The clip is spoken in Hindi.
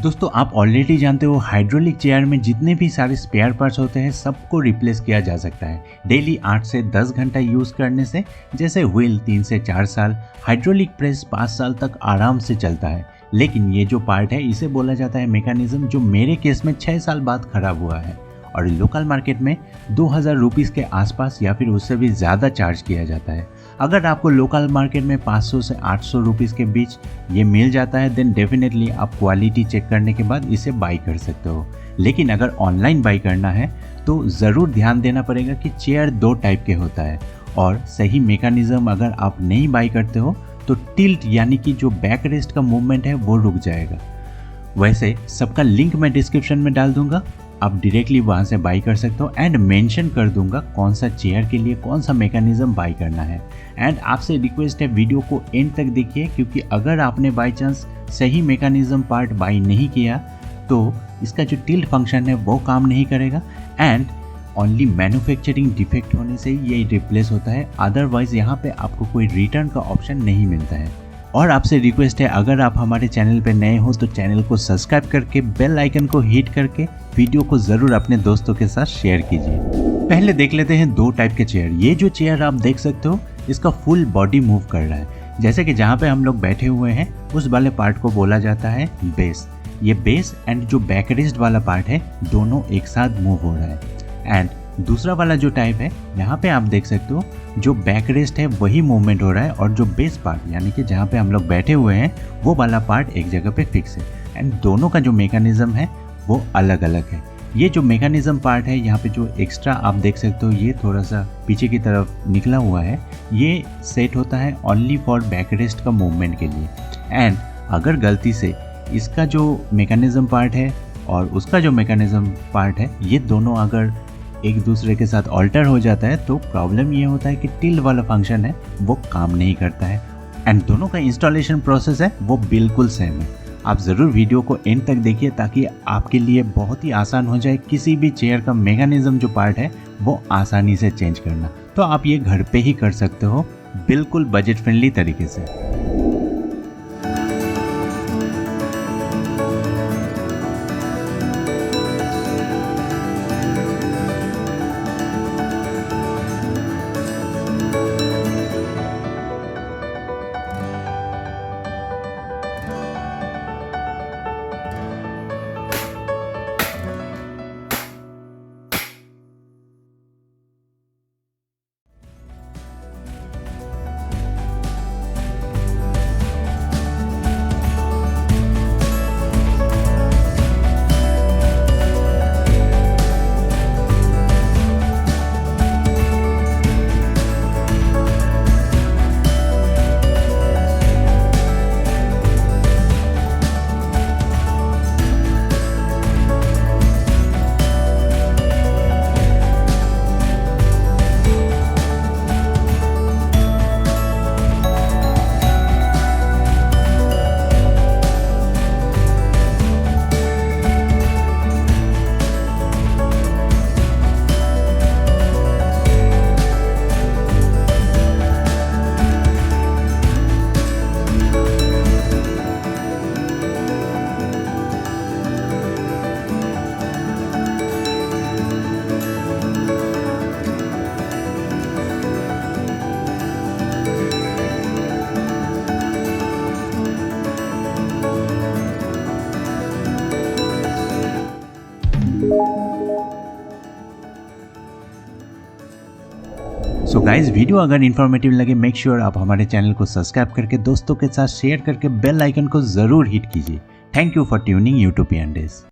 दोस्तों आप ऑलरेडी जानते हो हाइड्रोलिक चेयर में जितने भी सारे स्पेयर पार्ट्स होते हैं सबको रिप्लेस किया जा सकता है डेली 8 से 10 घंटा यूज़ करने से। जैसे व्हील 3 से 4 साल, हाइड्रोलिक प्रेस 5 साल तक आराम से चलता है। लेकिन ये जो पार्ट है इसे बोला जाता है मैकेनिज्म, जो मेरे केस में 6 साल बाद ख़राब हुआ है और लोकल मार्केट में 2000 रुपीज़ के आसपास या फिर उससे भी ज़्यादा चार्ज किया जाता है। अगर आपको लोकल मार्केट में 500 से 800 रुपीज़ के बीच ये मिल जाता है देन डेफिनेटली आप क्वालिटी चेक करने के बाद इसे बाई कर सकते हो। लेकिन अगर ऑनलाइन बाई करना है तो ज़रूर ध्यान देना पड़ेगा कि चेयर 2 टाइप के होता है और सही मैकेनिज्म अगर आप नहीं बाई करते हो तो टिल्ट यानी कि जो बैक रेस्ट का मूवमेंट है वो रुक जाएगा। वैसे सबका लिंक मैं डिस्क्रिप्शन में डाल दूंगा, आप डायरेक्टली वहाँ से बाई कर सकते हो एंड मेंशन कर दूंगा कौन सा चेयर के लिए कौन सा मैकेनिज्म बाई करना है। एंड आपसे रिक्वेस्ट है वीडियो को एंड तक देखिए, क्योंकि अगर आपने बाई चांस सही मैकेनिज्म पार्ट बाई नहीं किया तो इसका जो टिल्ट फंक्शन है वो काम नहीं करेगा एंड ओनली मैन्युफैक्चरिंग डिफेक्ट होने से ये रिप्लेस होता है। अदरवाइज यहाँ पे आपको कोई रिटर्न का ऑप्शन नहीं मिलता है। और आपसे रिक्वेस्ट है अगर आप हमारे चैनल पे नए हो तो चैनल को सब्सक्राइब करके बेल आइकन को हिट करके वीडियो को ज़रूर अपने दोस्तों के साथ शेयर कीजिए। पहले देख लेते हैं 2 टाइप के चेयर। ये जो चेयर आप देख सकते हो इसका फुल बॉडी मूव कर रहा है। जैसे कि जहाँ पे हम लोग बैठे हुए हैं उस वाले पार्ट को बोला जाता है बेस। ये बेस एंड जो बैक रेस्ट वाला पार्ट है दोनों एक साथ मूव हो रहा है। एंड दूसरा वाला जो टाइप है यहाँ पे आप देख सकते हो जो बैक रेस्ट है वही मूवमेंट हो रहा है और जो बेस पार्ट यानी कि जहाँ पे हम लोग बैठे हुए हैं वो वाला पार्ट एक जगह पे फिक्स है। एंड दोनों का जो मैकेनिज्म है वो अलग अलग है। ये जो मैकेनिज्म पार्ट है यहाँ पे जो एक्स्ट्रा आप देख सकते हो ये थोड़ा सा पीछे की तरफ निकला हुआ है, ये सेट होता है ओनली फॉर बैक रेस्ट का मूवमेंट के लिए। एंड अगर गलती से इसका जो मैकेनिज्म पार्ट है और उसका जो मैकेनिज्म पार्ट है ये दोनों अगर एक दूसरे के साथ ऑल्टर हो जाता है तो प्रॉब्लम ये होता है कि टिल्ट वाला फंक्शन है वो काम नहीं करता है। एंड दोनों का इंस्टॉलेशन प्रोसेस है वो बिल्कुल सेम है। आप ज़रूर वीडियो को एंड तक देखिए ताकि आपके लिए बहुत ही आसान हो जाए किसी भी चेयर का मैकेनिज्म जो पार्ट है वो आसानी से चेंज करना। तो आप ये घर पे ही कर सकते हो बिल्कुल बजट फ्रेंडली तरीके से। सो गाइज वीडियो अगर इन्फॉर्मेटिव लगे मेक श्योर आप हमारे चैनल को सब्सक्राइब करके दोस्तों के साथ शेयर करके बेल आइकन को ज़रूर हिट कीजिए। Thank you for tuning utopian days.